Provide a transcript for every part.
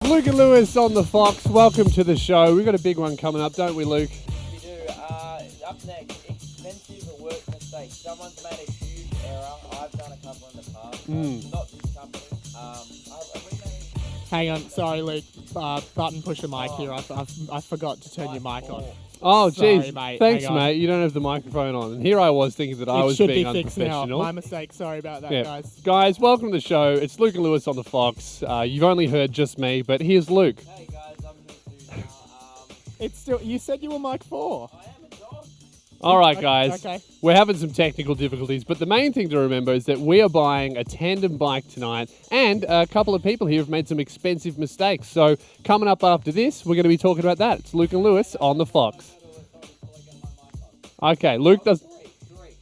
Luke and Lewis on the Fox. Welcome to the show. We've got a big one coming up, don't we, Luke? We do. Up next, expensive work mistake. Someone's made a huge error. I've done a couple in the past. Not this company. Hang on, sorry, Luke. Button push the mic here. I forgot to turn your mic on. Oh, Sorry, geez. mate. Thanks, Hang on. mate. You don't have the microphone on. And here I was thinking that I was should being be fixed now. unprofessional. My mistake. Sorry about that, guys. Guys, welcome to the show. It's Luke and Lewis on the Fox. You've only heard just me, but here's Luke. Hey guys, I'm here too now. It's still. You said you were mic 4. I am a dog. All right, guys. Okay. We're having some technical difficulties, but the main thing to remember is that we are buying a tandem bike tonight, and a couple of people here have made some expensive mistakes. So coming up after this, we're going to be talking about that. It's Luke and Lewis on the Fox. Okay, Luke does.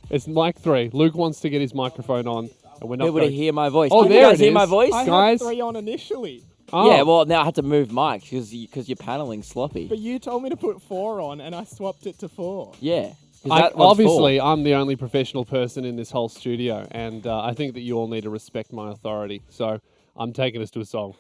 It's mic 3. Luke wants to get his microphone on, and we're not People to hear my voice. Oh, Can there you guys it hear is. my voice? I Guys. had 3 on initially, Oh. Yeah, well, now I had to move mics because you're paneling sloppy. but you told me to put 4 on, and I swapped it to 4. Yeah. 'Cause that one's Obviously, full. I'm the only professional person in this whole studio, and I think that you all need to respect my authority. So I'm taking us to a song.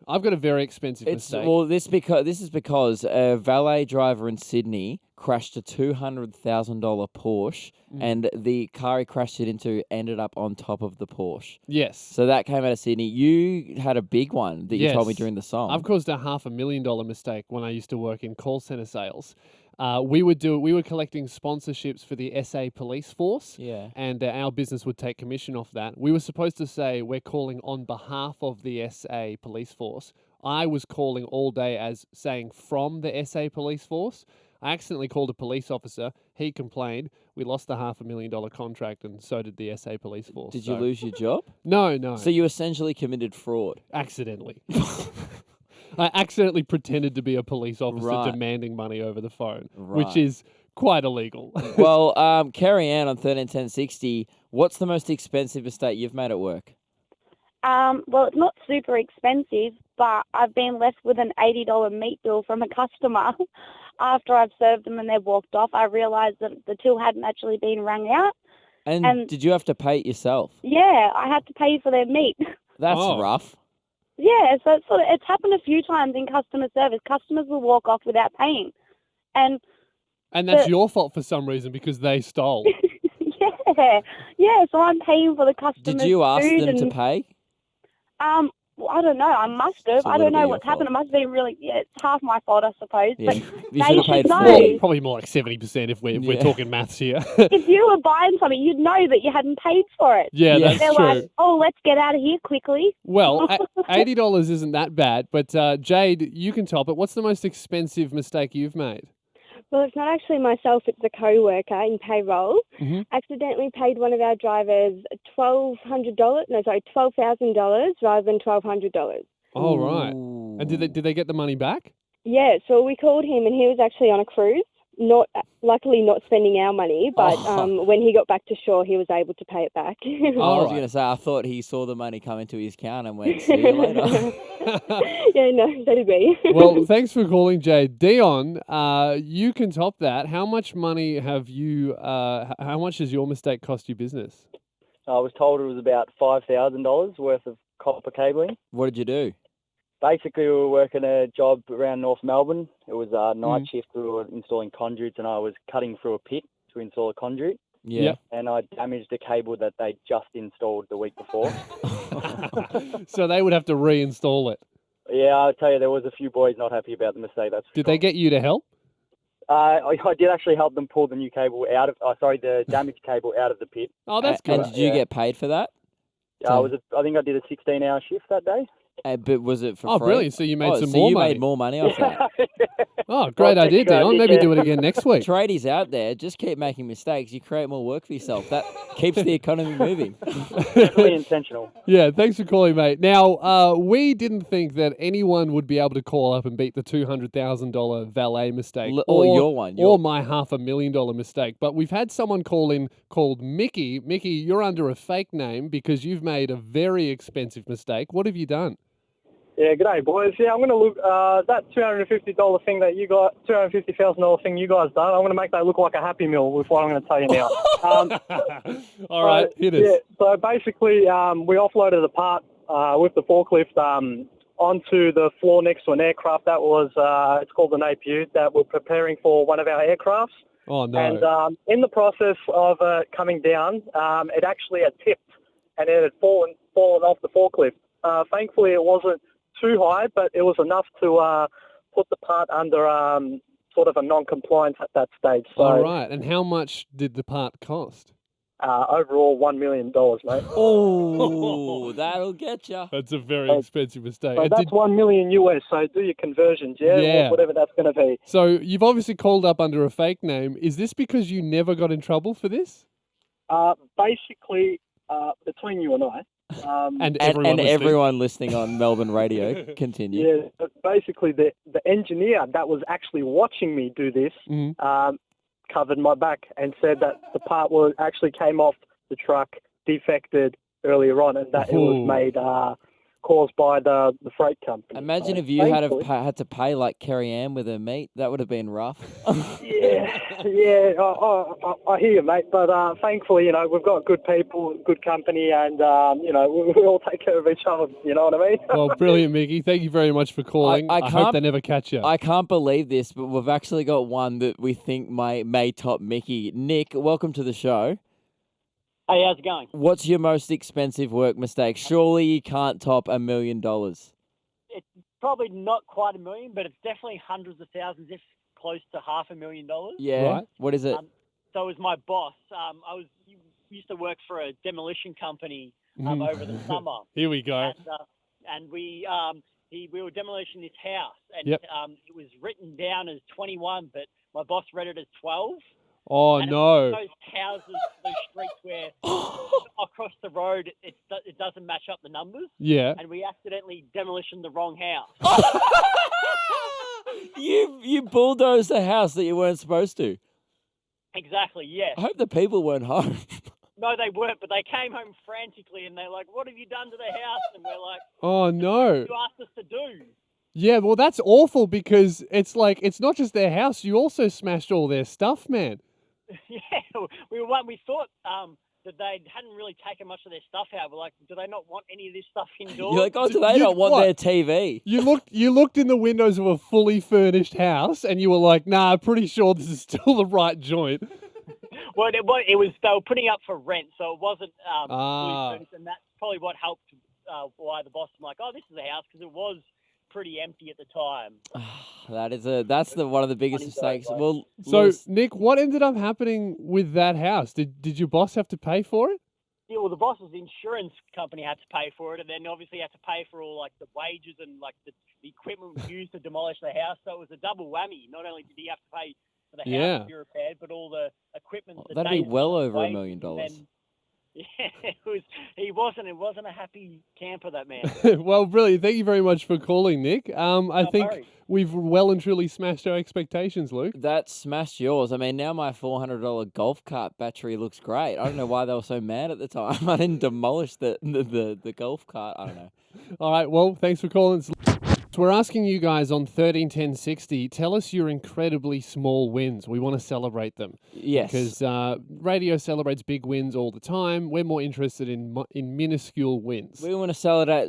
I've got a very expensive mistake. Well, this is because a valet driver in Sydney crashed a $200,000 Porsche, and the car he crashed it into ended up on top of the Porsche. Yes. So that came out of Sydney. You had a big one that you told me Yes. during the song. I've caused a $500,000 mistake when I used to work in call center sales. We were collecting sponsorships for the SA police force. Yeah. And our business would take commission off that. We were supposed to say we're calling on behalf of the SA police force. I was calling all day as saying from the SA police force. I accidentally called a police officer. He complained. We lost the $500,000 contract, and so did the SA police force. Did you lose your job? No. So you essentially committed fraud. Accidentally. I accidentally pretended to be a police officer Right. demanding money over the phone, Right. which is quite illegal. Well, Carrie Ann on 131060, what's the most expensive mistake you've made at work? Well, it's not super expensive, but I've been left with an $80 meat bill from a customer. After I've served them and they've walked off, I realised that the till hadn't actually been wrung out. And did you have to pay it yourself? Yeah, I had to pay for their meat. That's Oh. rough. Yeah, so it's happened a few times in customer service. Customers will walk off without paying. And And that's your fault for some reason because they stole. yeah, so I'm paying for the customer's Did you ask food them to and, pay? Well, I don't know. I must have. It's a I don't little bit know your what's happened. fault. It must be really. Yeah, it's half my fault, I suppose. Yeah. But You they should have paid should know. full. Probably more like 70% if we're Yeah. talking maths here. If you were buying something, you'd know that you hadn't paid for it. Yeah, Yeah. that's They're true. like, oh, let's get out of here quickly. Well, $80 isn't that bad, but Jade, you can top it. What's the most expensive mistake you've made? Well, it's not actually myself, it's a co-worker in payroll. Mhm. Accidentally paid one of our drivers $12,000 rather than $1,200. Oh, right. Ooh. And did they get the money back? Yeah, so we called him and he was actually on a cruise, luckily not spending our money, but Oh. when he got back to shore, he was able to pay it back. Oh, I was Alright. going to say, I thought he saw the money come into his account and went, see you later. Yeah, no, that'd be. Well, thanks for calling, Jade. Dion, you can top that. How much money have you, how much does your mistake cost you business? I was told it was about $5,000 worth of copper cabling. What did you do? Basically, we were working a job around North Melbourne. It was a night shift. We were installing conduits, and I was cutting through a pit to install a conduit. Yeah. Yep. And I damaged a cable that they just installed the week before. So they would have to reinstall it. Yeah, I'll tell you, there was a few boys not happy about the mistake. That's for Did sure. they get you to help? I did actually help them pull the new cable out of. The damaged cable out of the pit. Oh, that's And good. did you Yeah. get paid for that? I think I did a 16-hour shift that day. But was it for Oh, free? brilliant. So you made some so more you money. made more money off that. Oh, great Well, idea, thank you, Dion. Andy. Maybe Yeah. do it again next week. Tradies out there, just keep making mistakes. You create more work for yourself. That keeps the economy moving. Definitely intentional. Yeah, thanks for calling, mate. Now, we didn't think that anyone would be able to call up and beat the $200,000 valet mistake, Or your one, or my $500,000 mistake. But we've had someone call in called Mickey. Mickey, you're under a fake name because you've made a very expensive mistake. What have you done? Yeah, g'day, boys. Yeah, I'm going to look, that $250 thing that you got, $250,000 thing you guys done, I'm going to make that look like a Happy Meal with what I'm going to tell you now. All right, hit us. Yeah, so basically, we offloaded a part with the forklift onto the floor next to an aircraft that was, it's called an APU, that we're preparing for one of our aircrafts. Oh, no. And in the process of coming down, it actually had tipped and it had fallen off the forklift. Thankfully, it wasn't too high, but it was enough to put the part under sort of a non-compliance at that stage. So All right. And how much did the part cost? overall, $1 million, mate. Oh, that'll get you. That's a very expensive mistake. So And that's $1 million US. So do your conversions, yeah? Yeah. Whatever that's going to be. So you've obviously called up under a fake name. Is this because you never got in trouble for this? Basically, between you and I. And everyone listening. Everyone listening on Melbourne radio, continue. Yeah, but basically the engineer that was actually watching me do this covered my back and said that the part actually came off the truck, defected earlier on, and that it was made caused by the freight company. Imagine So if you had thankfully- had to pay like Kerry Ann with her meat. That would have been rough. Yeah, I hear you, mate. But thankfully, we've got good people, good company, and we all take care of each other. You know what I mean? Well, brilliant, Mickey. Thank you very much for calling. I I hope can't- they never catch you. I can't believe this, but we've actually got one that we think may top Mickey. Nick, welcome to the show. Hey, how's it going? What's your most expensive work mistake? Surely you can't top $1 million. It's probably not quite $1 million, but it's definitely hundreds of thousands, if close to $500,000. Yeah. Right. What is it? So it was my boss. I used to work for a demolition company over the summer, Here we go. and we were demolishing this house, and Yep. it was written down as 21, but my boss read it as 12. Oh, And no. Those houses, those streets where across the road it doesn't match up the numbers, Yeah. and we accidentally demolished the wrong house. You bulldozed a house that you weren't supposed to. Exactly, yeah. I hope the people weren't home. No, they weren't, but they came home frantically, and they're like, "What have you done to the house?" And we're like, Oh, no. "You asked us to do." Yeah, well, that's awful because it's like, it's not just their house. You also smashed all their stuff, man. Yeah, we thought that they hadn't really taken much of their stuff out. We're like, do they not want any of this stuff indoors? You're like, oh, do they You- not want what? their TV? You looked in the windows of a fully furnished house and you were like, nah, pretty sure this is still the right joint. Well, it was they were putting up for rent, so it wasn't Ah. fully furnished, and that's probably what helped why the boss was like, "Oh, this is a house," because it was pretty empty at the time. That's one of the biggest Funny mistakes. story, Well, So, Lewis, Nick, what ended up happening with that house? Did your boss have to pay for it? Yeah, well, the boss's insurance company had to pay for it, and then obviously had to pay for all like the wages and like the equipment used to demolish the house. So it was a double whammy. Not only did he have to pay for the house Yeah. to be repaired, but all the equipment. The that'd be days well worth of over $1 wages, million. and then- Yeah, it wasn't a happy camper, that man. Well, brilliant. Thank you very much for calling, Nick. I No think worries. we've well and truly smashed our expectations, Luke. That smashed yours. I mean, now my $400 golf cart battery looks great. I don't know why they were so mad at the time. I didn't demolish the golf cart. I don't know. All right, well, thanks for calling. So we're asking you guys on 131060, tell us your incredibly small wins. We want to celebrate them. Yes. Because radio celebrates big wins all the time. We're more interested in minuscule wins. We want to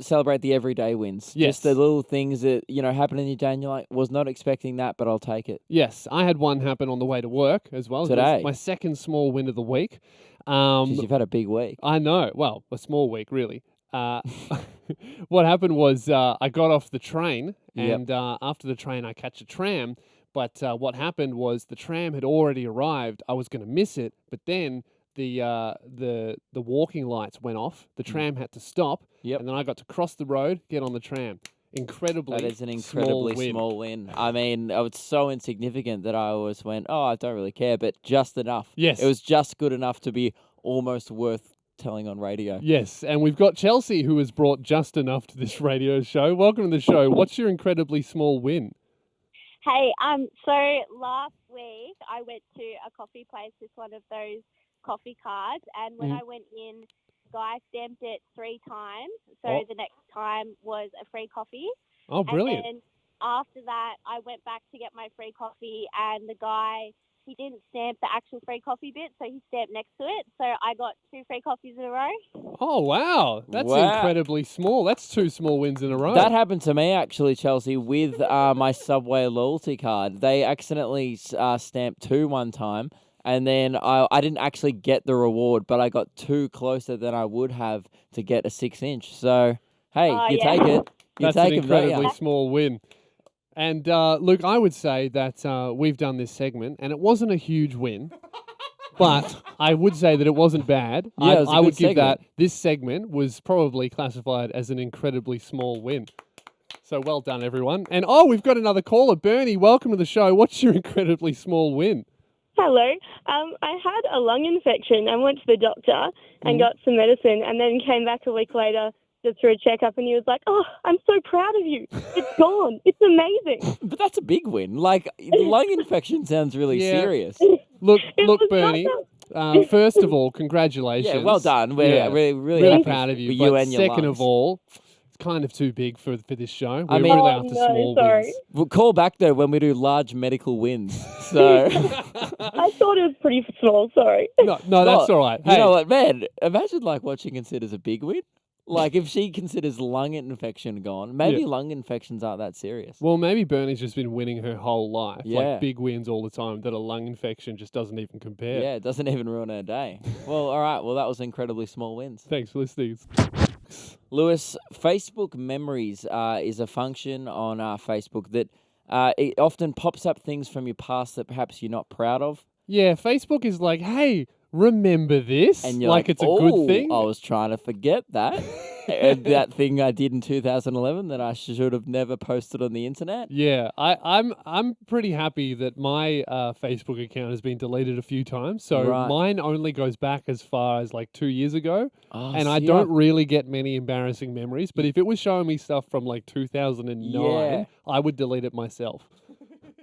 celebrate the everyday wins. Yes. Just the little things that, happen in your day and you're like, was not expecting that, but I'll take it. Yes, I had one happen on the way to work as well. It was Today. my second small win of the week. Jeez, you've had a big week. I know. Well, a small week, really. What happened was I got off the train, Yep. and after the train, I catch a tram. But what happened was the tram had already arrived. I was going to miss it, but then the walking lights went off. The tram had to stop, Yep. and then I got to cross the road, get on the tram. Incredibly, That is an incredibly win. small win. I mean, it's so insignificant that I always went, oh, I don't really care, but just enough. Yes. It was just good enough to be almost worth telling on radio. Yes, and we've got Chelsea who has brought just enough to this radio show. Welcome to the show. What's your incredibly small win? Hey, so last week I went to a coffee place with one of those coffee cards, and when I went in, the guy stamped it 3 times, so Oh. the next time was a free coffee. Oh, brilliant. And then after that, I went back to get my free coffee, and the guy he didn't stamp the actual free coffee bit, so he stamped next to it. So I got 2 free coffees in a row. Oh, wow. That's Wow. incredibly small. That's 2 small wins in a row. That happened to me, actually, Chelsea, with my Subway loyalty card. They accidentally stamped 2 one time, and then I didn't actually get the reward, but I got 2 closer than I would have to get a 6-inch. So, hey, you yeah. take it. You That's take an it, don't incredibly ya? small win. And, Luke, I would say that we've done this segment, and it wasn't a huge win, but I would say that it wasn't bad. Yeah, it was a I would good give segment. that this segment was probably classified as an incredibly small win. So well done, everyone. And, we've got another caller. Bernie, welcome to the show. What's your incredibly small win? Hello. I had a lung infection. I went to the doctor and got some medicine, and then came back a week later just for a checkup, and he was like, "Oh, I'm so proud of you. It's gone. It's amazing." But that's a big win. Like, the lung infection sounds really Yeah. serious. Look, was Bernie, first of all, congratulations. Yeah, well done. We're Yeah. really Really happy proud of you. for But you and your second lungs. of all, it's kind of too big for this show. We're I mean- really Oh, after no, small sorry. wins. We'll call back, though, when we do large medical wins. So, I thought it was pretty small. Sorry. No, that's all right. you Hey, know what, man? Imagine, like, what she considers a big win. Like, if she considers lung infection gone, maybe Yeah. lung infections aren't that serious. well, maybe Bernie's just been winning her whole life. Yeah. Like big wins all the time that a lung infection just doesn't even compare. Yeah, it doesn't even ruin her day. Well, all right. Well, that was incredibly small wins. Thanks for listening. Lewis, Facebook Memories is a function on Facebook that it often pops up things from your past that perhaps you're not proud of. Yeah, Facebook is like, hey, remember this? And you're like it's a good thing. I was trying to forget that. And that thing I did in 2011 that I should have never posted on the internet. Yeah, I'm pretty happy that my Facebook account has been deleted a few times. So Right. mine only goes back as far as like 2 years ago. Oh, And I see, don't really get many embarrassing memories. But if it was showing me stuff from like 2009, Yeah. I would delete it myself.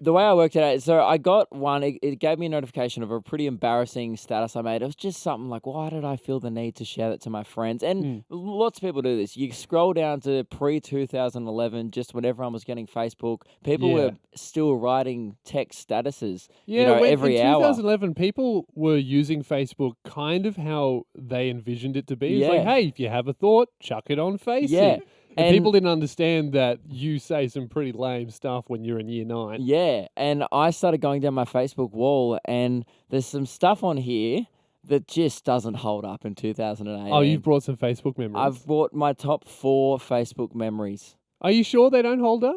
The way I worked it out, so I got one, it gave me a notification of a pretty embarrassing status I made. It was just something like, why did I feel the need to share that to my friends? And lots of people do this. You scroll down to pre-2011, just when everyone was getting Facebook, people Yeah. were still writing text statuses, Yeah, every in hour. 2011, people were using Facebook kind of how they envisioned it to be. It's like, Yeah. hey, if you have a thought, chuck it on Facebook. Yeah. And And- people didn't understand that you say some pretty lame stuff when you're in year 9. Yeah, and I started going down my Facebook wall, and there's some stuff on here that just doesn't hold up in 2018. Oh, you've brought some Facebook memories. I've brought my top 4 Facebook memories. Are you sure they don't hold up?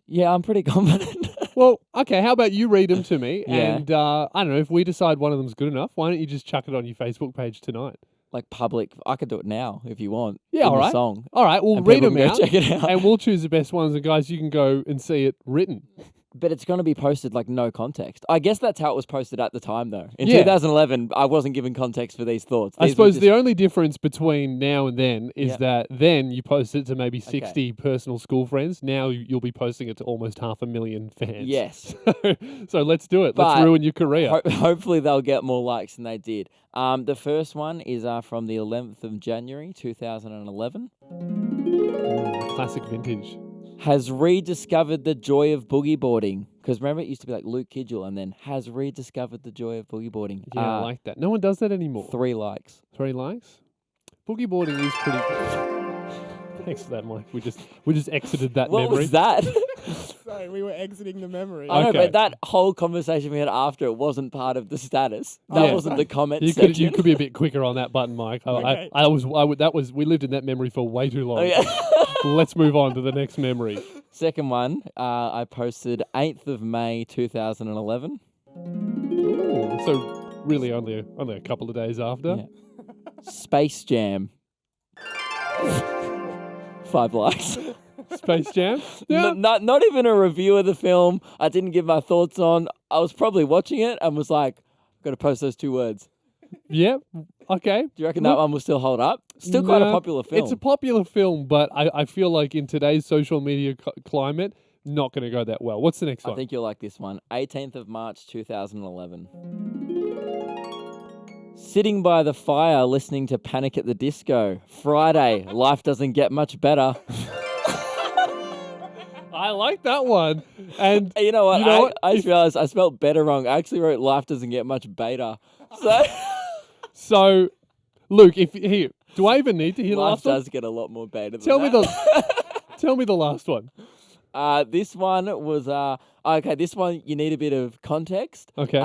Yeah, I'm pretty confident. Well, okay, how about you read them to me? Yeah. And I don't know, if we decide one of them's good enough, why don't you just chuck it on your Facebook page tonight? Like public, I could do it now if you want. Yeah, in all the right. Song. All right, we'll And read people them can go out, check it out. and we'll choose the best ones. And guys, you can go and see it written. But it's going to be posted like no context. I guess that's how it was posted at the time, though. In Yeah. 2011, I wasn't given context for these thoughts. I These were suppose just- the only difference between now and then is Yeah. that then you post it to maybe 60 personal school friends. Now you'll be posting it to almost 500,000 fans. Yes. So let's do it. Let's But ruin your career. Hopefully they'll get more likes than they did. The first one is from the 11th of January, 2011. Classic vintage. Has rediscovered the joy of boogie boarding. Because remember, it used to be like Luke Kidgel and then has rediscovered the joy of boogie boarding. Yeah, I like that. No one does that anymore. 3 likes. 3 likes. Boogie boarding is pretty. Thanks for that, Mike. We just exited that What memory. was that? Sorry, we were exiting the memory. I know, Okay. but that whole conversation we had after it wasn't part of the status. That Yeah. wasn't the comment You section. could be a bit quicker on that button, Mike. Okay. We lived in that memory for way too long. Oh, yeah. Let's move on to the next memory. Second one, I posted 8th of May 2011. Ooh, so really only a couple of days after. Yeah. Space Jam. 5 likes. Space Jam. Yeah. Not even a review of the film. I didn't give my thoughts on. I was probably watching it and was like, got to post those 2 words. Yeah. Okay. Do you reckon that one will still hold up? Still quite a No, popular film. It's a popular film, but I feel like in today's social media climate, not going to go that well. What's the next I one? think you'll like this one. 18th of March 2011. Sitting by the fire listening to Panic at the Disco. Friday. Life doesn't get much better. I like that one. And You know what? You know what? I just realized I spelled better wrong. I actually wrote life doesn't get much beta. So so, Luke, here, do I even need to hear the life last one? does get a lot more beta than Tell me that. Tell me the last one. This one was okay. This one you need a bit of context. Okay.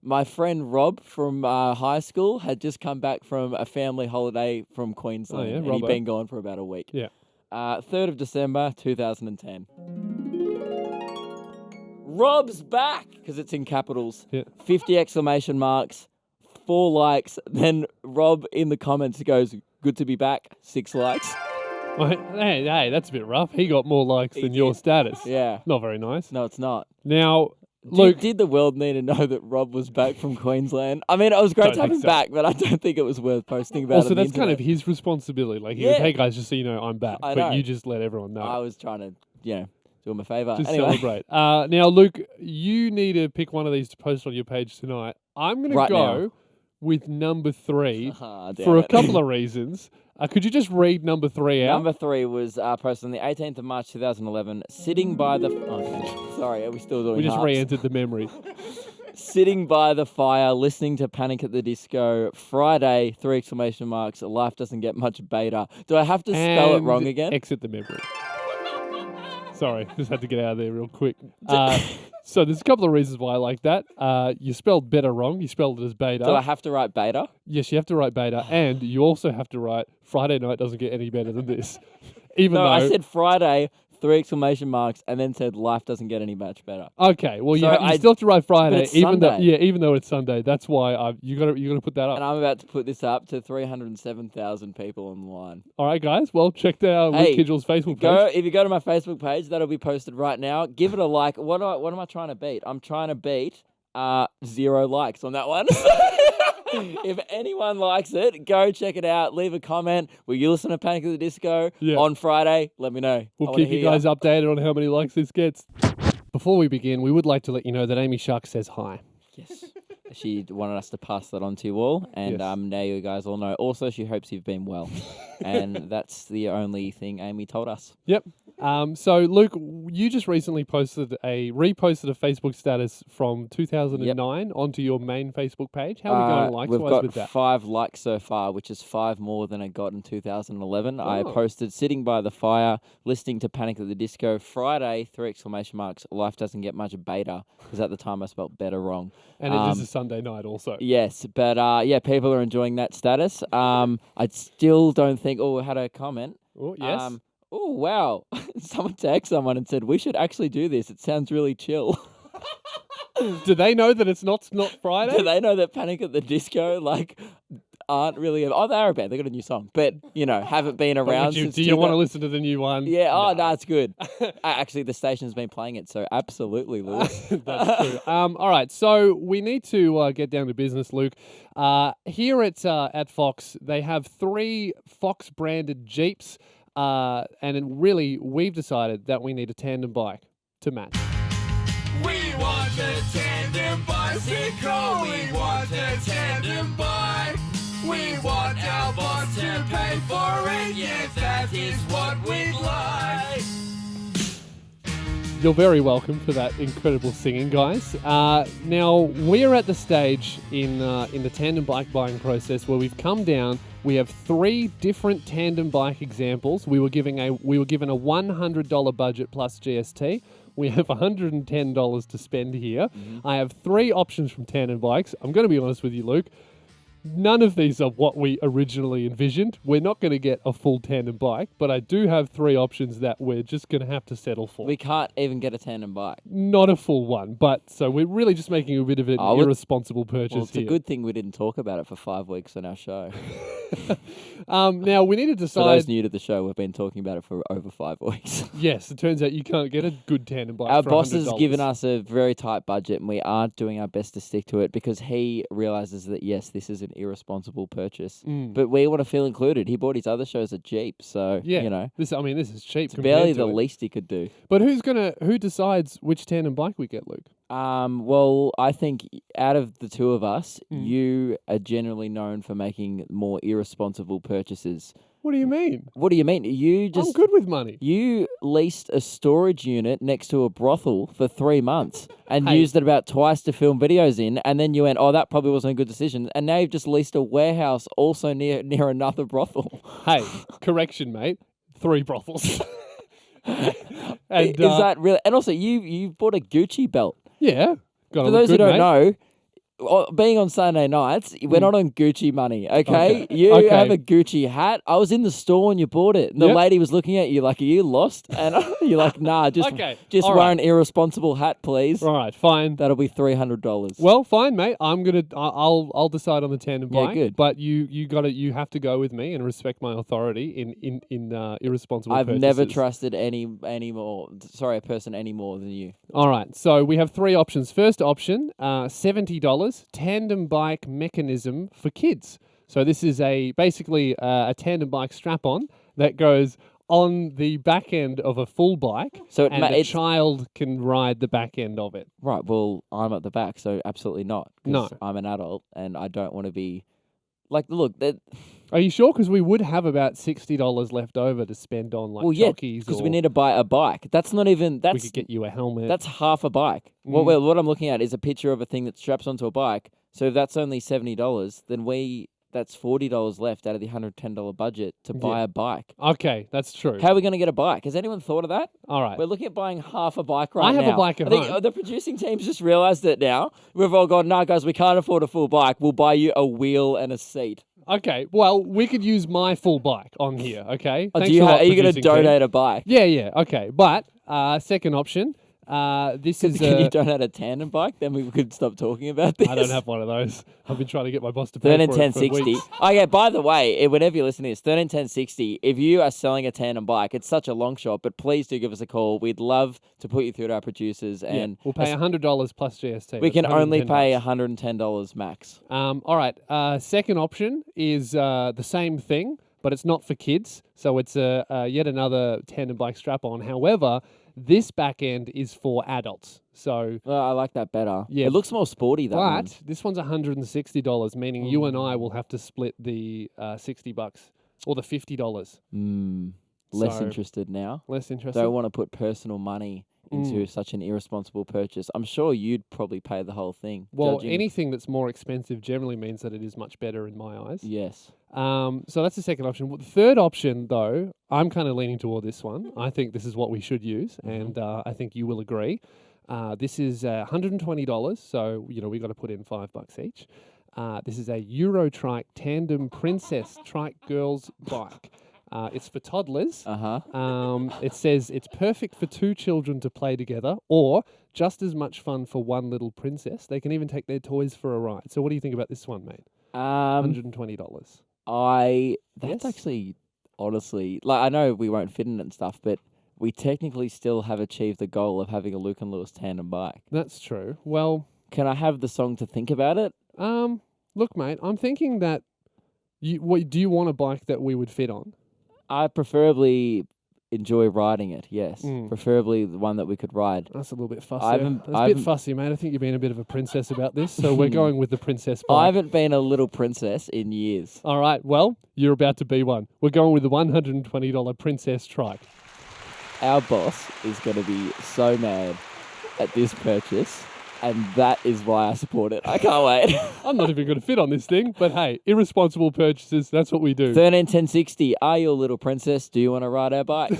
My friend Rob from high school had just come back from a family holiday from Queensland, and he'd Robbo. been gone for about a week. Yeah. 3rd of December 2010. Rob's back because it's in capitals. Yeah. 50 exclamation marks, 4 likes. Then Rob in the comments goes, "Good to be back." 6 likes. Hey, that's a bit rough. He got more likes than your status. Yeah. Not very nice. No, it's not. Now, Luke, Did the world need to know that Rob was back from Queensland? I mean, it was great Don't to have think him so. back, but I don't think it was worth posting about. also, it on the that's kind of internet. his responsibility. Like, he goes, Yeah. hey guys, just so you know, I'm back. I But know. you just let everyone know. I was trying to, do him a favour. Just Anyway, celebrate. Now, Luke, you need to pick one of these to post on your page tonight. I'm going to Right go now. with number 3 damn for a it. couple of reasons. Could you just read number 3 out? Number 3 was posted on the 18th of March 2011. Sitting by the. Okay. Sorry, are we still doing? We just harps? re-entered the memory. Sitting by the fire, listening to Panic at the Disco. Friday, 3 exclamation marks. Life doesn't get much beta. Do I have to spell it And wrong again? Exit the memory. Sorry, just had to get out of there real quick. So there's a couple of reasons why I like that. You spelled better wrong. You spelled it as beta. Do I have to write beta? Yes, you have to write beta, and you also have to write Friday night doesn't get any better than this. Even No, though I said Friday, 3 exclamation marks, and then said life doesn't get any much better. okay, well So you still have to write Friday, it's even Sunday. even though it's Sunday. That's why you got to put that up. And I'm about to put this up to 307,000 people online. All right, guys. Well, check out Luke Hey, Kidgell's Facebook page. If you go to my Facebook page, that'll be posted right now. Give it a like. What am I trying to beat? I'm trying to beat 0 likes on that one. If anyone likes it, go check it out. Leave a comment. Will you listen to Panic at the Disco on Friday? Let me know. We'll keep you guys updated on how many likes this gets. Before we begin, we would like to let you know that Amy Shark says hi. Yes. She wanted us to pass that on to you all, and Yes. now you guys all know. Also, she hopes you've been well, and that's the only thing Amy told us. Yep. So, Luke, you just recently reposted a Facebook status from 2009 onto your main Facebook page. How are we going likes-wise We've got with that? 5 likes so far, which is 5 more than I got in 2011. I Oh. posted sitting by the fire, listening to Panic at the Disco. Friday, 3 exclamation marks. Life doesn't get much beta, because at the time I spelled better wrong. And it is a Sunday night also. Yes, but people are enjoying that status. I still don't think. Oh, I had a comment. Oh, yes. Oh, wow. Someone texted someone and said, we should actually do this. It sounds really chill. Do they know that it's not Friday? Do they know that Panic at the Disco, aren't really... Oh, they are a band. They got a new song. But, haven't been But around would since... do you want to listen to the new one? Yeah, no, it's good. Actually, the station's been playing it, so absolutely, Lewis. That's true. All right, so we need to get down to business, Luke. Here at Fox, they have 3 Fox-branded Jeeps, and really, we've decided that we need a tandem bike to match. We want a tandem bicycle. We want a tandem bike. We want our boss to pay for it. Yeah, that is what we'd like. You're very welcome for that incredible singing, guys. Now, we're at the stage in the tandem bike buying process where we've come down. We have 3 different tandem bike examples. We were given a $100 budget plus GST. We have $110 to spend here. Mm-hmm. I have 3 options from tandem bikes. I'm going to be honest with you, Luke. None of these are what we originally envisioned. We're not going to get a full tandem bike, but I do have 3 options that we're just going to have to settle for. We can't even get a tandem bike. Not a full one, but so we're really just making a bit of an irresponsible purchase Well, it's here. a good thing we didn't talk about it for 5 weeks on our show. Now, we need to For decide... those new to the show, we've been talking about it for over 5 weeks. Yes, it turns out you can't get a good tandem bike Our for boss has $100. given us a very tight budget, and we are doing our best to stick to it because he realizes that, yes, this is an irresponsible purchase. But we want to feel included. He bought his other shows a Jeep, so, Yeah, this is cheap. it's barely compared the to it. least he could do. But who decides which tandem bike we get, Luke? Well, I think out of the 2 of us, you are generally known for making more irresponsible purchases. What do you mean? What do you mean? You I'm just good with money. you leased a storage unit next to a brothel for 3 months and Hey. used it about twice to film videos in, and then you went, "Oh, that probably wasn't a good decision." And now you've just leased a warehouse also near another brothel. Hey, correction, mate. 3 brothels. and Is that really? And also, you bought a Gucci belt. yeah? Got For those who don't know, being on Sunday nights, we're not on Gucci money, okay? You Okay. have a Gucci hat. I was in the store and you bought it. And the Yep. lady was looking at you like, "Are you lost?" And you're like, "Nah, just all wear right. an irresponsible hat, please." All right, fine. That'll be $300. Well, fine, mate. I'll decide on the tandem Yeah, bike. good. But you have to go with me and respect my authority in irresponsible I've never purchases. trusted a person any more than you. All right, so we have 3 options. First option, $70, tandem bike mechanism for kids. So this is basically a tandem bike strap-on that goes on the back end of a full bike, So and a child can ride the back end of it. Right, well, I'm at the back, so absolutely not. 'Cause No. I'm an adult and I don't want to be... Like, look, that... Are you sure? Because we would have about $60 left over to spend on Well, yeah, jockeys. because or we need to buy a bike. That's not even... we could get you a helmet. That's half a bike. What I'm looking at is a picture of a thing that straps onto a bike. So if that's only $70, then that's $40 left out of the $110 budget to buy a bike. Okay, that's true. How are we going to get a bike? Has anyone thought of that? All right. We're looking at buying half a bike right now. I have a bike at I think home. the producing team's just realised it now. We've all gone, "No, guys, we can't afford a full bike. We'll buy you a wheel and a seat." Okay, well, we could use my full bike on here, okay? Oh, Thanks are you a lot, going to producing team. donate a bike? Yeah, okay. But second option, this is Can you donate a tandem bike? Then we could stop talking about this. I don't have one of those. I've been trying to get my boss to pay 13 for 10 it for 60. weeks. Oh yeah, by the way, whenever you're listening to this, 13 10 60, if you are selling a tandem bike, it's such a long shot, but please do give us a call. We'd love to put you through to our producers, Yeah, and we'll pay $100 plus GST. we That's can only $110. pay $110 max. All right. Second option is the same thing, but it's not for kids. So it's yet another tandem bike strap-on. However, this back end is for adults. So, Well, I like that better. Yeah. It looks more sporty, that one. but this one's $160, meaning you and I will have to split the $60 or the $50. Less So- interested now. Less interested. Don't want to put personal money into such an irresponsible purchase. I'm sure you'd probably pay the whole thing. Well, judging- anything that's more expensive generally means that it is much better in my eyes. Yes. So that's the second option. The third option, though, I'm kind of leaning toward this one. I think this is what we should use, and I think you will agree. This is $120, so we got to put in $5 each. This is a Euro Trike Tandem Princess Trike Girls bike. It's for toddlers. It says it's perfect for 2 children to play together, or just as much fun for one little princess. They can even take their toys for a ride. So what do you think about this one, mate? $120. That's Yes? actually, honestly, like, I know we won't fit in it and stuff, but we technically still have achieved the goal of having a Luke and Lewis tandem bike. That's true. Well, Can I have the song to think about it? look, mate, I'm thinking that do you want a bike that we would fit on? I preferably enjoy riding it, yes. Mm. Preferably the one that we could ride. That's a little bit fussy. haven't- That's I a bit haven't- fussy, mate. I think you're being a bit of a princess about this, so we're going with the princess bike. I haven't been a little princess in years. All right, well, you're about to be one. We're going with the $120 Princess Trike. Our boss is going to be so mad at this purchase, and that is why I support it. I can't wait. I'm not even going to fit on this thing, but hey, irresponsible purchases, that's what we do. 13 10 60, are you a little princess? Do you want to ride our bike?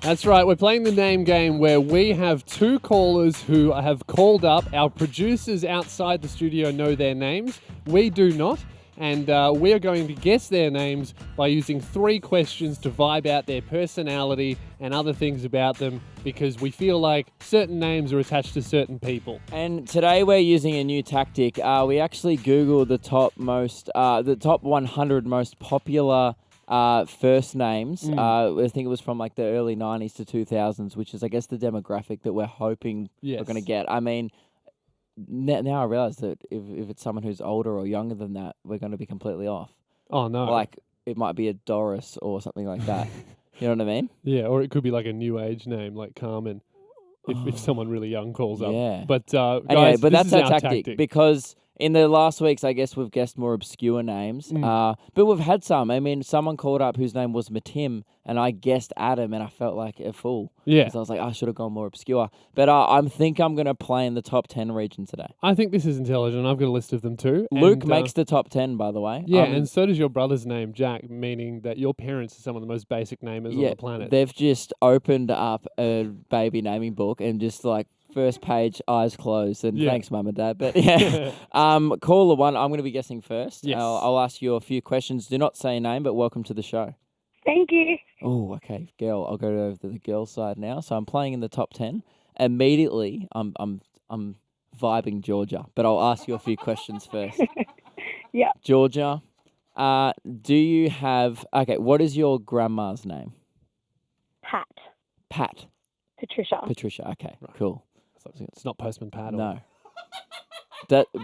That's right, we're playing the name game where we have 2 callers who have called up. Our producers outside the studio know their names. We do not. And we are going to guess their names by using 3 questions to vibe out their personality and other things about them, because we feel like certain names are attached to certain people. And today we're using a new tactic. We actually Googled the top 100 most popular first names. I think it was from like the early 90s to 2000s, which is, I guess, the demographic that we're hoping we're going to get. I mean, now I realize that if it's someone who's older or younger than that, we're going to be completely off. Oh, no. Like, it might be a Doris or something like that. You know what I mean? Yeah, or it could be like a new age name like Carmen, if someone really young calls up. Yeah. But Anyway, guys, but this that's is our tactic, because In the last weeks, I guess we've guessed more obscure names, but we've had some. I mean, someone called up whose name was Matim, and I guessed Adam, and I felt like a fool. Yeah. Because I was like, I should have gone more obscure. But I think I'm going to play in the top 10 region today. I think this is intelligent. I've got a list of them too. Luke and, makes the top 10, by the way. Yeah, and so does your brother's name, Jack, meaning that your parents are some of the most basic namers on the planet. They've just opened up a baby naming book and just like, first page, eyes closed, and thanks, Mum and Dad. But yeah, caller one, I'm going to be guessing first. Yes. I'll ask you a few questions. Do not say your name, but welcome to the show. Thank you. Oh, okay, girl. I'll go over to the girl side now. So I'm playing in the top 10. Immediately, I'm vibing Georgia, but I'll ask you a few questions first. Yeah. Georgia, do you have? Okay, what is your grandma's name? Pat. Pat. Patricia. Patricia. Okay, cool. It's not Postman Pat. No.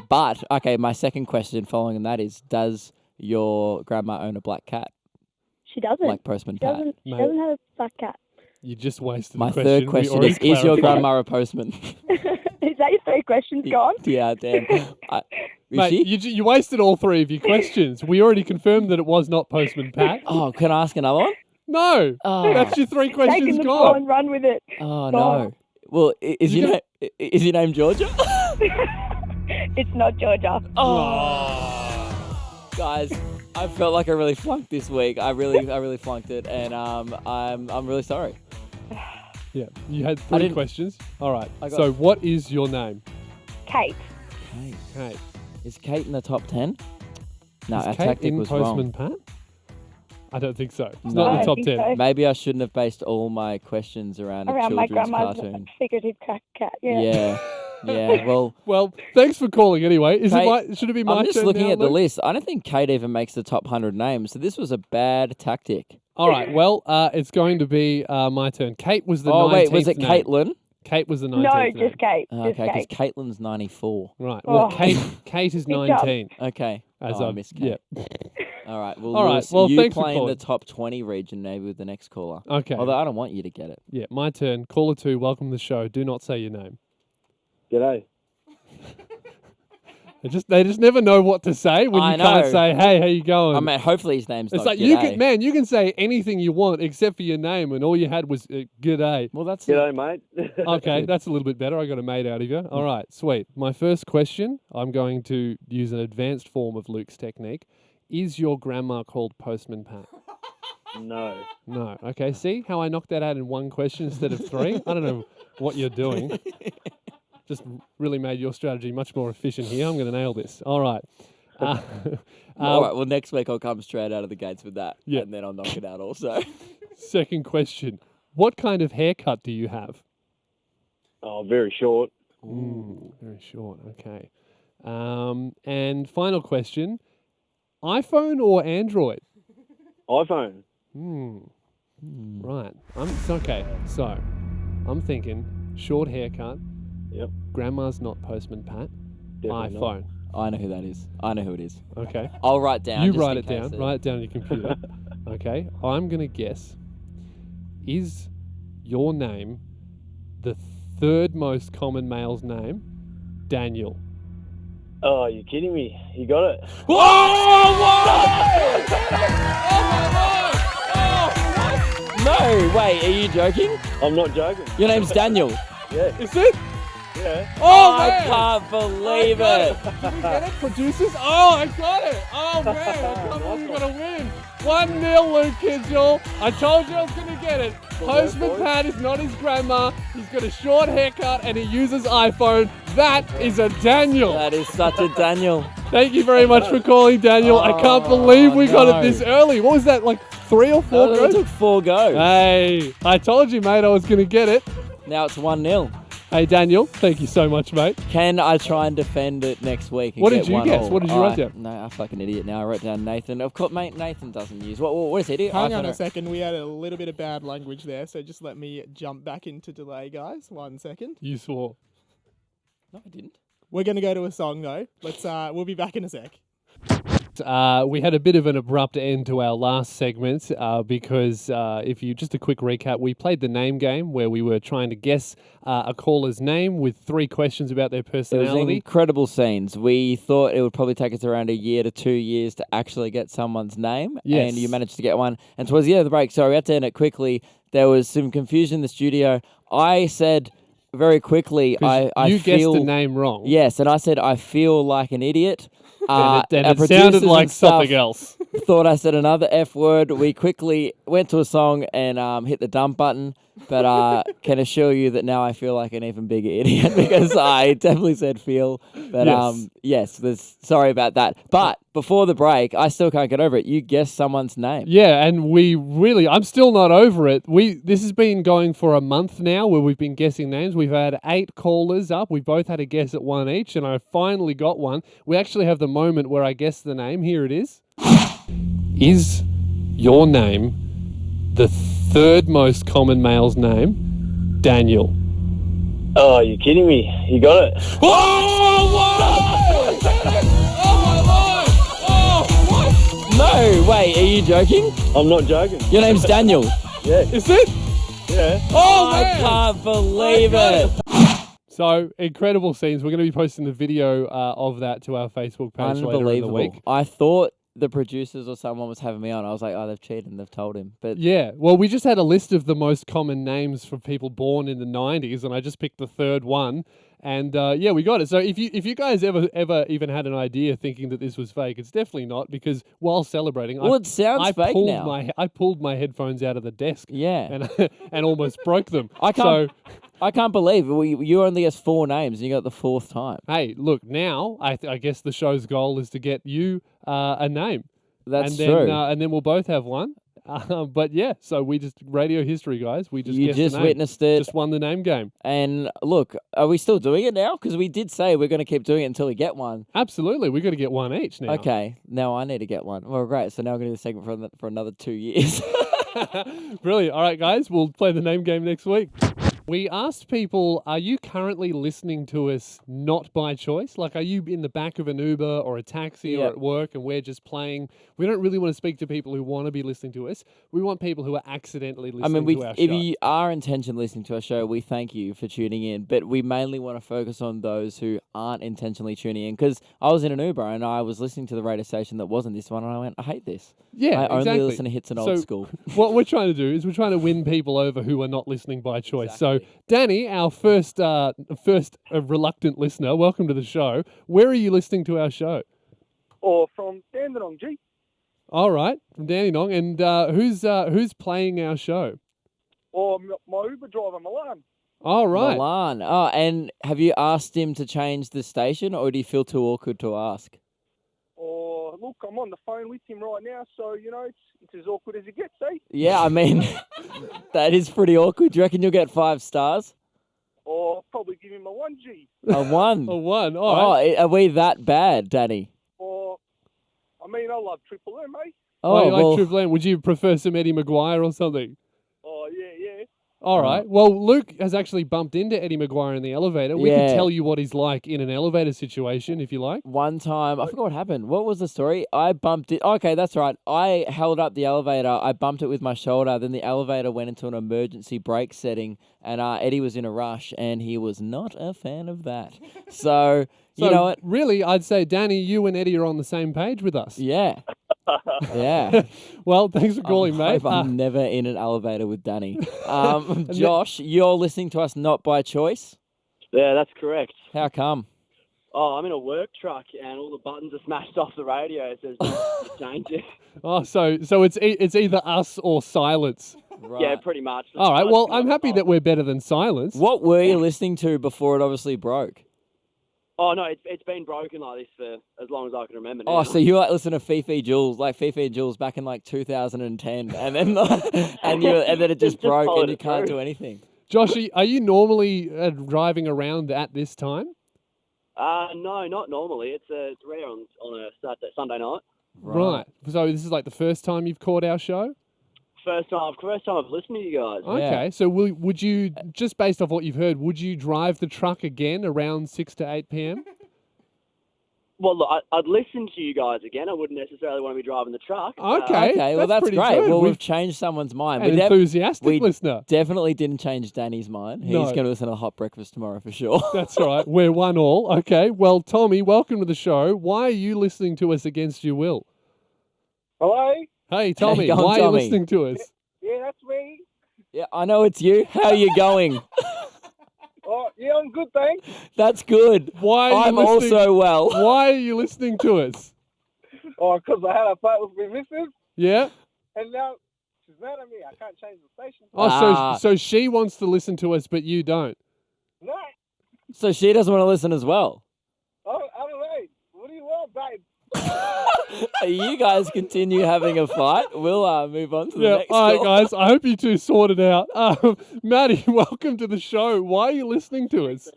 But, okay, my second question following on that is, does your grandma own a black cat? She doesn't. Like Postman Pat? She doesn't have a black cat. You just wasted My the question. third question is your grandma a postman? Is that your three questions gone? Yeah, damn. Is Mate, she? you wasted all three of your questions. We already confirmed that it was not Postman Pat. Oh, can I ask another one? No. Oh. That's your three questions Taking the gone. ball and run with it. Oh, Gone. no. Well, is your name Georgia? It's not Georgia. Oh. Guys, I felt like I really flunked this week. I really flunked it, and I'm really sorry. Yeah, you had three questions. All right. I got- So, what is your name? Kate. Kate. Is Kate in the top 10? No, Is our Kate tactic in was Postman wrong. Pat? I don't think so. It's No. not in I the top think 10. so. Maybe I shouldn't have based all my questions around a Around my children's grandma's cartoon. figurative cat. Yeah. Yeah. Yeah. Well, Well, thanks for calling anyway. Kate, Should it be my I'm just turn looking now, at the Luke? list. I don't think Kate even makes the top 100 names, so this was a bad tactic. All right. Well, it's going to be my turn. Kate was the 19th Oh, wait, was it name. Caitlin? Kate was the 19th No, name. just Kate. Okay, Just because Kate. Caitlin's 94. Right. Well, Oh. Kate is Good job. 19. Okay. As I I'm- missed Kate. Yeah. All right. Well, All right, Lewis, well, you thanks for play in the calling. top 20 region maybe with the next caller. Okay. Although I don't want you to get it. Yeah, my turn. Caller 2, welcome to the show. Do not say your name. G'day. They just never know what to say when I you can't know. say, "Hey, how you going?" I mean, hopefully his name's it's not like you G'day. can say anything you want except for your name, and all you had was "G'day." Well, that's G'day, mate. Okay, that's a little bit better. I got a mate out of you. All right, sweet. My first question, I'm going to use an advanced form of Luke's technique. Is your grandma called Postman Pat? No. No. Okay, see how I knocked that out in one question instead of three? I don't know what you're doing. Just really made your strategy much more efficient here. I'm going to nail this. All right. All right. Well, next week I'll come straight out of the gates with that. Yeah. And then I'll knock it out also. Second question. What kind of haircut do you have? Oh, very short. Very short. Okay. And final question. iPhone or Android? iPhone. Right. It's okay. So, I'm thinking short haircut. Yep. Grandma's not Postman Pat. Definitely not. iPhone. I know who that is. I know who it is. Okay. I'll write down. You just write in it case down. Write it down on your computer. Okay. I'm going to guess. Is your name the third most common male's name? Daniel. Oh, you kidding me? You got it. No, wait, are you joking? I'm not joking. Your name's Daniel. Yeah. Is it? Yeah. Oh, I man. can't believe it. Did we get it? Producers? Oh, I got it. Oh, man. I can't believe we're going to win. 1-0, Luke Kidsall. I told you I was going to get it. Postman Pat is not his grandma. He's got a short haircut and he uses iPhone. That is a Daniel. That is such a Daniel. Thank you very much for calling, Daniel. I can't believe we got it this early. What was that, like 3 or 4 No, it goes? took 4 goes. Hey, I told you, mate, I was going to get it. Now it's 1-0. Hey, Daniel, thank you so much, mate. Can I try and defend it next week? And What get did you 1 guess? all? What did you write down? No, I'm a fucking idiot now. I wrote down Nathan. Of course, mate, Nathan doesn't use. What is it? Hang on iPhone a second. We had a little bit of bad language there, so just let me jump back into delay, guys. 1 second. You swore. No, I didn't. We're going to go to a song, though. We'll be back in a sec. correct. We had a bit of an abrupt end to our last segment because if you just a quick recap, we played the name game where we were trying to guess a caller's name with 3 questions about their It was personality. incredible scenes. We thought it would probably take us around a year to 2 years to actually get someone's name, Yes. and you managed to get one. And towards the end of the break, sorry, we had to end it quickly. There was some confusion in the studio. I said very quickly, 'Cause I you feel guessed the name wrong. Yes, and I said I feel like an idiot. And it our sounded producers like and stuff something else. Thought I said another F word. We quickly went to a song and hit the dump button. But can assure you that now I feel like an even bigger idiot because I definitely said feel. But Yes. sorry about that. But before the break, I still can't get over it. You guessed someone's name. Yeah, and I'm still not over it. This has been going for a month now where we've been guessing names. We've had 8 callers up. We both had a guess at one each, and I finally got one. We actually have the moment where I guessed the name. Here it is. Is your name the 3rd most common male's name? Daniel. Oh, you kidding me? You got it. Oh, what? Oh, my Lord! Oh, what? No, wait, are you joking? I'm not joking. Your name's Daniel. Yeah. Is it? Yeah. Oh, I man! can't believe it. So, incredible scenes. We're going to be posting the video of that to our Facebook page later in the Unbelievable. week. I thought the producers or someone was having me on. I was like, oh, they've cheated and they've told him. But Yeah, well, we just had a list of the most common names for people born in the 90s, and I just picked the 3rd one, and yeah, we got it. So if you guys ever even had an idea thinking that this was fake, it's definitely not, because while celebrating, well, it sounds fake now. I pulled my headphones out of the desk, Yeah. and almost broke them. I can't believe you only guessed 4 names and you got the 4th time. Hey, look, now I guess the show's goal is to get you a name. That's and then, true. And then we'll both have one. But yeah, so we just radio history, guys. We just You guessed the just name. witnessed it. Just won the name game. And look, are we still doing it now? Because we did say we're going to keep doing it until we get one. Absolutely, we got to get one each now. Okay, now I need to get one. Well, great. So now we're going to do the segment for another 2 years. Brilliant. All right, guys, we'll play the name game next week. We asked people, are you currently listening to us not by choice? Like, are you in the back of an Uber or a taxi or Yep. at work and we're just playing? We don't really want to speak to people who want to be listening to us. We want people who are accidentally listening to our show. if you are intentionally listening to our show, we thank you for tuning in. But we mainly want to focus on those who aren't intentionally tuning in. Because I was in an Uber and I was listening to the radio station that wasn't this one, and I went, I hate this. Yeah, I exactly. only listen to hits and old So, school. What we're trying to do is we're trying to win people over who are not listening by choice. So, Danny, our first reluctant listener, welcome to the show. Where are you listening to our show? Or from Tandem, G. All right, from Dandenong. And who's playing our show? Or my Uber driver, Milan. All right. Milan. Oh, and have you asked him to change the station, or do you feel too awkward to ask? Or look, I'm on the phone with him right now, so it's as awkward as it gets, eh? Yeah, I mean, that is pretty awkward. Do you reckon you'll get 5 stars? Or probably give him a 1G. A 1. A 1. All right. Oh, are we that bad, Danny? Or I love Triple M, eh? Oh, you like Triple M? Would you prefer some Eddie Maguire or something? Oh yeah. All right. Well, Luke has actually bumped into Eddie Maguire in the elevator. We can Yeah. tell you what he's like in an elevator situation if you like. One time, I forgot what happened. What was the story? I bumped it. Okay, that's right. I held up the elevator. I bumped it with my shoulder. Then the elevator went into an emergency brake setting, and Eddie was in a rush, and he was not a fan of that. So, you know what? Really, I'd say, Danny, you and Eddie are on the same page with us. Yeah. Yeah. Well, thanks for calling, I mate. hope I'm never in an elevator with Danny. Josh, you're listening to us not by choice? Yeah, that's correct. How come? Oh, I'm in a work truck and all the buttons are smashed off the radio, so it's change it. Oh, so it's either us or silence. Right. Yeah, pretty much. All right. Well, I'm happy that we're better than silence. What were you listening to before it obviously broke? Oh, no, it's been broken like this for as long as I can remember now. Oh, so you like listen to Fifi Jules, like Fifi and Jules back in like 2010, and then and then it just broke and you can't do anything. Josh, are you normally driving around at this time? No, not normally. It's rare on a Sunday night. Right. So this is like the first time you've caught our show? First time I've listened to you guys. Okay. So would you, just based off what you've heard, would you drive the truck again around 6 to 8 p.m.? Well, look, I'd listen to you guys again. I wouldn't necessarily want to be driving the truck. Okay, well, that's pretty great. good. Well, we've changed someone's mind. An enthusiastic listener. Definitely didn't change Danny's mind. He's No. going to listen to the Hot Breakfast tomorrow for sure. That's right. We're 1-1. Okay. Well, Tommy, welcome to the show. Why are you listening to us against your will? Hello? Hey, Tommy. go on, why are you Tommy. listening to us? Yeah, that's me. Yeah, I know it's you. How are you going? Oh, yeah, I'm good, thanks. That's good. Why are I'm you listening? also well. Why are you listening to us? Oh, because I had a fight with my missus, Yeah. and now she's mad at me. I can't change the station. Oh, so she wants to listen to us, but you don't. No, So she doesn't want to listen as well. I don't know. What do you want, babe? You guys continue having a fight. We'll move on to the Yeah. next All right, call. guys. I hope you two sort it out. Maddie, welcome to the show. Why are you listening to us?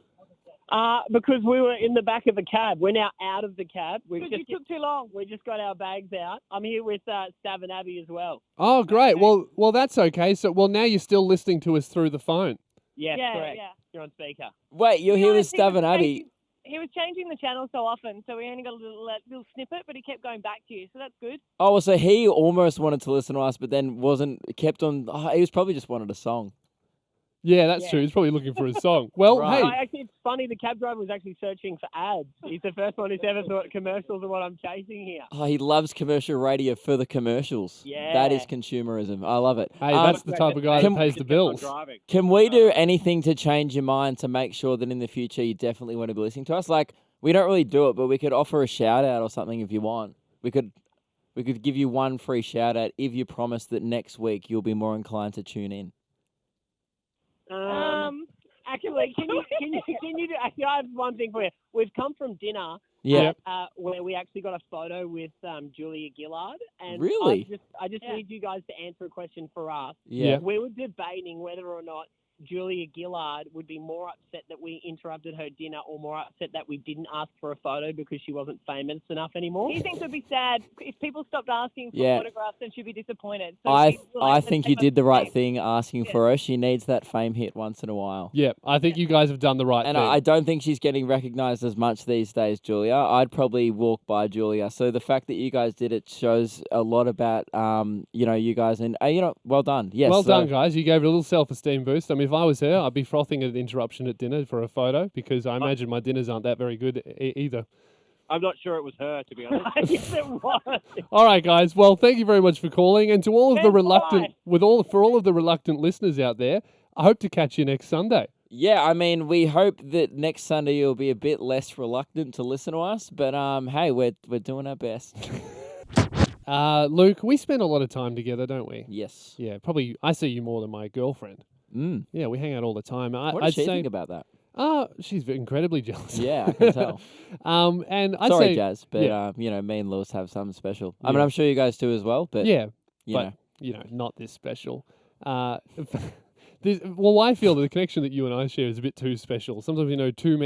Because we were in the back of the cab. We're now out of the cab. Because you took too long. We just got our bags out. I'm here with Stav and Abby as well. Oh, great. Well, that's okay. So, now you're still listening to us through the phone. Yes, Yeah, correct. yeah. You're on speaker. Wait, you're here with He was Stav and Abby. changing- He was changing the channel so often, so we only got a little snippet, but he kept going back to you, so that's good. Oh, so he almost wanted to listen to us, but then kept on. He was probably just wanted a song. Yeah, that's true. He's probably looking for a song. Well, Right. hey. Actually, it's funny. The cab driver was actually searching for ads. He's the first one who's ever thought commercials are what I'm chasing here. Oh, he loves commercial radio for the commercials. Yeah. That is consumerism. I love it. Hey, that's the type of guy that can- pays the bills. Can we do anything to change your mind to make sure that in the future you definitely want to be listening to us? Like, we don't really do it, but we could offer a shout out or something if you want. We could give you one free shout out if you promise that next week you'll be more inclined to tune in. Actually, can you do? Actually, I have one thing for you. We've come from dinner. Yeah. Where we actually got a photo with Julia Gillard, and Really? I just need you guys to answer a question for us. Yeah. We were debating whether or not Julia Gillard would be more upset that we interrupted her dinner or more upset that we didn't ask for a photo because she wasn't famous enough anymore. He thinks it would be sad if people stopped asking for Yeah. photographs, then she'd be disappointed. So I people like I to think take you us did the to right fame. thing asking for her. She needs that fame hit once in a while. Yeah, I think you guys have done the right And thing. I don't think she's getting recognised as much these days, Julia. I'd probably walk by Julia. So the fact that you guys did it shows a lot about, you guys. And, well done. Yes. Well so- done, guys. You gave it a little self-esteem boost. I mean, if I was her, I'd be frothing at an interruption at dinner for a photo because I imagine my dinners aren't that very good either. I'm not sure it was her, to be honest. Yes, it was. All right, guys. Well, thank you very much for calling, and to all of the reluctant, for all of the reluctant listeners out there, I hope to catch you next Sunday. Yeah, I mean, we hope that next Sunday you'll be a bit less reluctant to listen to us. But hey, we're doing our best. Luke, we spend a lot of time together, don't we? Yes. Yeah, probably. I see you more than my girlfriend. Mm. Yeah, we hang out all the time. What does I'd she say, think about that? She's incredibly jealous. Yeah, I can tell. And I'd Sorry, say, Jazz, but yeah. me and Lewis have something special. I mean, Yeah. I'm sure you guys do as well. But yeah, you but know. not this special. Well, I feel that the connection that you and I share is a bit too special. Sometimes we know too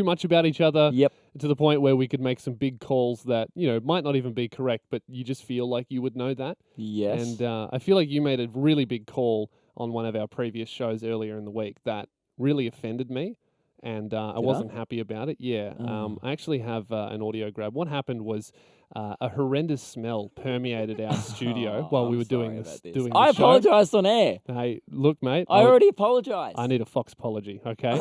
much about each other. Yep. To the point where we could make some big calls that might not even be correct, but you just feel like you would know that. Yes. And I feel like you made a really big call on one of our previous shows earlier in the week that really offended me, and I Did wasn't happy about it. Yeah. Oh. I actually have an audio grab. What happened was a horrendous smell permeated our studio while we I'm were doing sorry this. about this. Doing I the show. apologised on air. Hey, look, mate. I already apologised. I need a Fox apology, okay?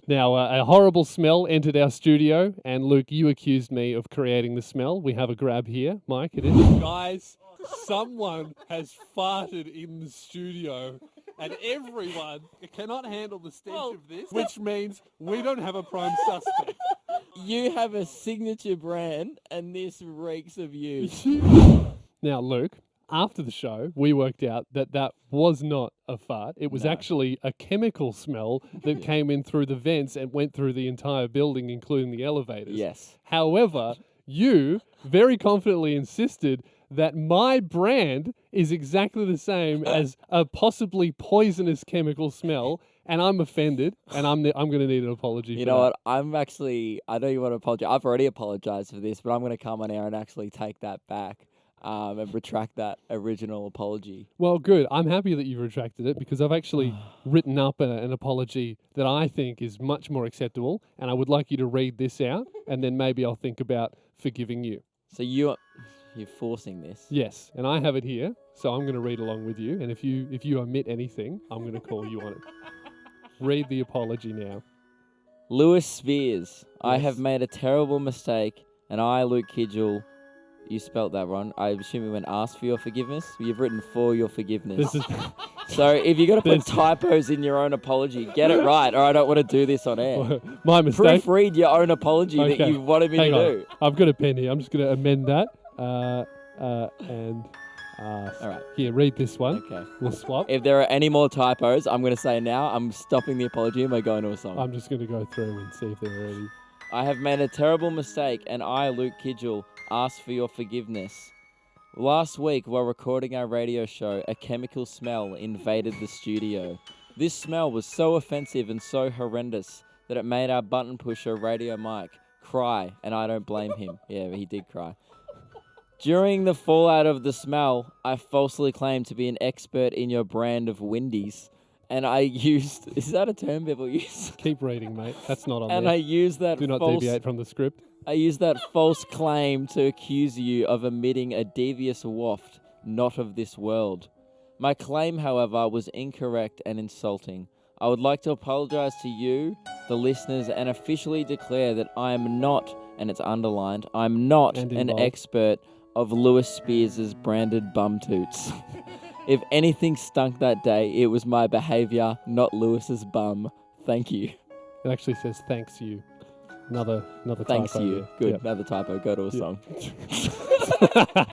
Now, a horrible smell entered our studio, and Luke, you accused me of creating the smell. We have a grab here. Mike, it is. Guys, someone has farted in the studio, and everyone cannot handle the stench of this, which means we don't have a prime suspect. You have a signature brand, and this reeks of you. Now, Luke, after the show, we worked out that was not a fart. It was actually a chemical smell that came in through the vents and went through the entire building, including the elevators. Yes. However, you very confidently insisted that my brand is exactly the same as a possibly poisonous chemical smell, and I'm offended, and I'm going to need an apology for You know that. what? I know you want to apologize. I've already apologized for this, but I'm going to come on air and actually take that back. and retract that original apology. Well, good. I'm happy that you've retracted it because I've actually written up an apology that I think is much more acceptable, and I would like you to read this out, and then maybe I'll think about forgiving you. So you're forcing this. Yes, and I have it here, so I'm going to read along with you, and if you omit anything, I'm going to call you on it. Read the apology now. Lewis Spears, I Yes. have made a terrible mistake, and I, Luke Kidgel, you spelt that wrong. I assume you went ask for your forgiveness. You've written for your forgiveness. This is So if you're going to put There's- typos in your own apology, get it right, or I don't want to do this on air. my mistake. Proofread your own apology that Okay, you wanted me hang to on. do. I've got a pen here. I'm just going to amend that. And All right. here, read this one. Okay. We'll swap. If there are any more typos, I'm going to say now, I'm stopping the apology and we're going to a song. I'm just going to go through and see if they're ready. I have made a terrible mistake, and I, Luke Kidgel, ask for your forgiveness. Last week, while recording our radio show, a chemical smell invaded the studio. This smell was so offensive and so horrendous that it made our button pusher Radio Mike cry, and I don't blame him. Yeah, he did cry. During the fallout of the smell, I falsely claimed to be an expert in your brand of Windies, and I used... Is that a term people use? Keep reading, mate. That's not on And there. I used that Do not false... deviate from the script. I used that false claim to accuse you of emitting a devious waft not of this world. My claim, however, was incorrect and insulting. I would like to apologise to you, the listeners, and officially declare that I am not, and it's underlined, I'm not And in an bold. expert of Lewis Spears' branded bum toots. If anything stunk that day, it was my behaviour, not Lewis's bum. Thank you. It actually says thanks you. Another Thanks typo you. there. Good. Yep. Another typo. Go to a song.